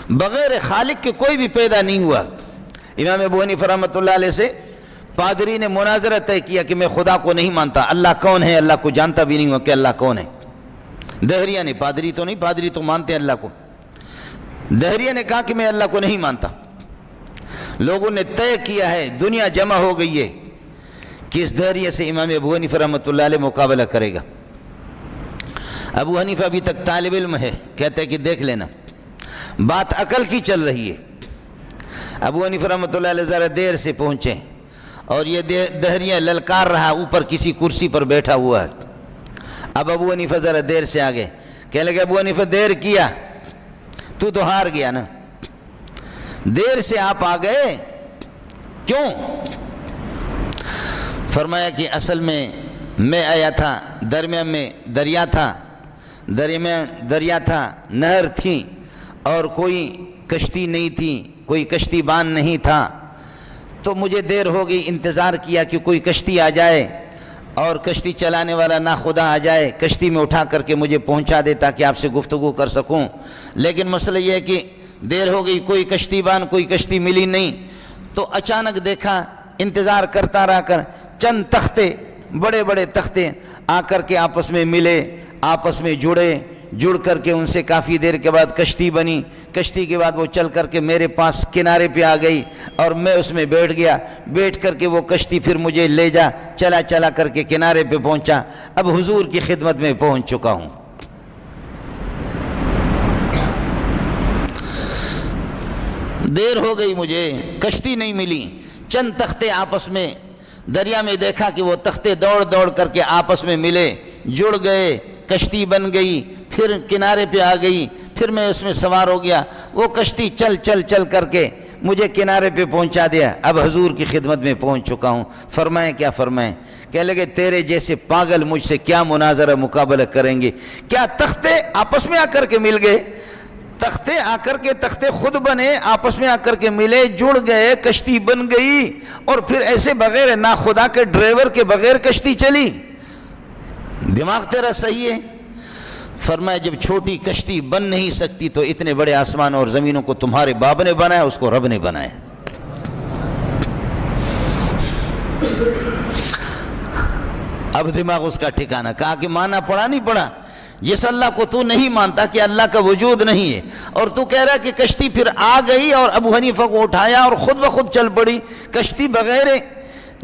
بغیر خالق کے کوئی بھی پیدا نہیں ہوا۔ امام ابو حنیفہ رحمۃ اللہ علیہ سے پادری نے مناظرہ طے کیا کہ میں خدا کو نہیں مانتا، اللہ کون ہے، اللہ کو جانتا بھی نہیں ہوں کہ اللہ کون ہے۔ دہریہ نے، پادری تو نہیں، پادری تو مانتے اللہ کو، دہریہ نے کہا کہ میں اللہ کو نہیں مانتا۔ لوگوں نے طے کیا ہے، دنیا جمع ہو گئی ہے کہ اس دہریہ سے امام ابو حنیفہ رحمۃ اللہ علیہ مقابلہ کرے گا۔ ابو حنیفہ ابھی تک طالب علم ہے، کہتے ہیں کہ دیکھ لینا، بات عقل کی چل رہی ہے۔ ابو حنیفہ رحمۃ اللہ علیہ ذرا دیر سے پہنچے اور یہ دہریہ للکار رہا، اوپر کسی کرسی پر بیٹھا ہوا ہے۔ اب ابو حنیفہ ذرا دیر سے آگے، کہنے لگے ابو حنیفہ دیر کیا، تو ہار گیا نا، دیر سے آپ آ گئے کیوں؟ فرمایا کہ اصل میں آیا تھا، درمیان میں دریا تھا، نہر تھی اور کوئی کشتی نہیں تھی، کوئی کشتی بان نہیں تھا، تو مجھے دیر ہو گئی، انتظار کیا کہ کوئی کشتی آ جائے اور کشتی چلانے والا ناخدا آ جائے، کشتی میں اٹھا کر کے مجھے پہنچا دے تاکہ آپ سے گفتگو کر سکوں۔ لیکن مسئلہ یہ ہے کہ دیر ہو گئی، کوئی کشتی بان، کوئی کشتی ملی نہیں، تو اچانک دیکھا، انتظار کرتا رہا کر چند تختے، بڑے بڑے تختے آ کر کے آپس میں ملے، آپس میں جڑ کر کے ان سے کافی دیر کے بعد کشتی بنی۔ کشتی کے بعد وہ چل کر کے میرے پاس کنارے پہ آ گئی اور میں اس میں بیٹھ گیا، بیٹھ کر کے وہ کشتی پھر مجھے لے جا، چلا کر کے کنارے پہ پہنچا، اب حضور کی خدمت میں پہنچ چکا ہوں۔ دیر ہو گئی، مجھے کشتی نہیں ملی، چند تختے آپس میں دریا میں دیکھا کہ وہ تختے دوڑ کر کے آپس میں ملے، جڑ گئے، کشتی بن گئی، پھر کنارے پہ آ گئی، پھر میں اس میں سوار ہو گیا، وہ کشتی چل کر کے مجھے کنارے پہ پہنچا دیا، اب حضور کی خدمت میں پہنچ چکا ہوں۔ فرمائیں کیا فرمائیں؟ کہنے لگے تیرے جیسے پاگل مجھ سے کیا مناظرہ مقابلہ کریں گے؟ کیا تختے آپس میں آ کر کے مل گئے؟ تختے آ کر کے تختے خود بنے، آپس میں آ کر کے ملے، جڑ گئے، کشتی بن گئی، اور پھر ایسے بغیر ناخدا کے ڈرائیور کے بغیر کشتی چلی؟ دماغ تیرا صحیح ہے؟ فرمایا جب چھوٹی کشتی بن نہیں سکتی تو اتنے بڑے آسمان اور زمینوں کو تمہارے باپ نے بنایا، اس کو رب نے بنایا۔ اب دماغ اس کا ٹھکانہ، کہا کہ مانا پڑا نہیں پڑا؟ جس اللہ کو تو نہیں مانتا کہ اللہ کا وجود نہیں ہے، اور تو کہہ رہا کہ کشتی پھر آ گئی اور ابو حنیفہ کو اٹھایا اور خود بخود چل پڑی۔ کشتی بغیر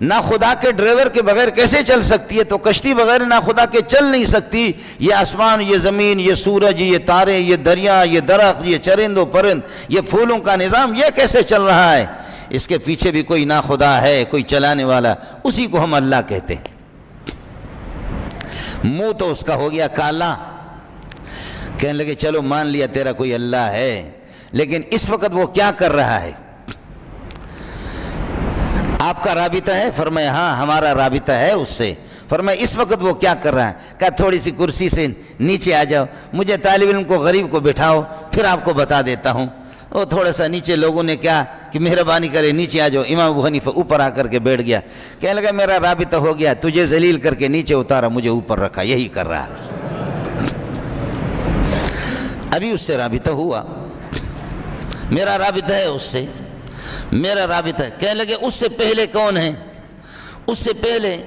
ناخدا کے ڈرائیور کے بغیر کیسے چل سکتی ہے؟ تو کشتی بغیر ناخدا کے چل نہیں سکتی۔ یہ آسمان، یہ زمین، یہ سورج، یہ تارے، یہ دریا، یہ درخت، یہ چرند و پرند، یہ پھولوں کا نظام، یہ کیسے چل رہا ہے؟ اس کے پیچھے بھی کوئی ناخدا ہے، کوئی چلانے والا، اسی کو ہم اللہ کہتے ہیں۔ منہ تو اس کا ہو گیا کالا، کہنے لگے چلو مان لیا تیرا کوئی اللہ ہے، لیکن اس وقت وہ کیا کر رہا ہے؟ آپ کا رابطہ ہے؟ فرمایا ہاں ہمارا رابطہ ہے اس سے۔ فرمایا اس وقت وہ کیا کر رہا ہے؟ کہا تھوڑی سی کرسی سے نیچے آ جاؤ، مجھے طالب علم کو غریب کو بٹھاؤ، پھر آپ کو بتا دیتا ہوں۔ وہ تھوڑا سا نیچے، لوگوں نے کہا کہ مہربانی کرے نیچے آ جاؤ۔ امام ابو حنیفہ اوپر آ کر کے بیٹھ گیا، کہنے لگا میرا رابطہ ہو گیا، تجھے ذلیل کر کے نیچے اتارا، مجھے اوپر رکھا، یہی کر رہا ہے۔ ابھی اس سے رابطہ ہوا، میرا رابطہ ہے اس سے، میرا رابطہ ہے۔ کہنے لگے اس سے پہلے کون ہے؟ اس سے پہلے؟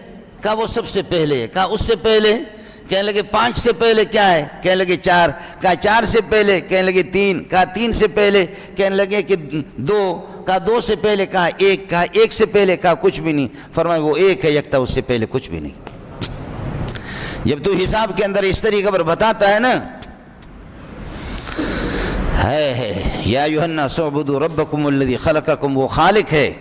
کہا وہ سب سے پہلے ہے۔ کہا اس سے پہلے؟ کہنے لگے 5 سے پہلے کیا ہے؟ کہنے لگے 4۔ کہا 4 سے پہلے؟ کہنے لگے 3۔ کہا 3 سے پہلے؟ کہنے لگے کہ 2۔ کہا 2 سے پہلے؟ کہا 1۔ کہا 1 سے پہلے؟ کہا کچھ بھی نہیں۔ فرمایا وہ ایک ہے یکتا، اس سے پہلے کچھ بھی نہیں۔ جب تو حساب کے اندر اس طریقے پر بتاتا ہے نا، ہے یا ایھا الناس اعبدوا ربکم الذی خلقکم، وہ خالق ہے،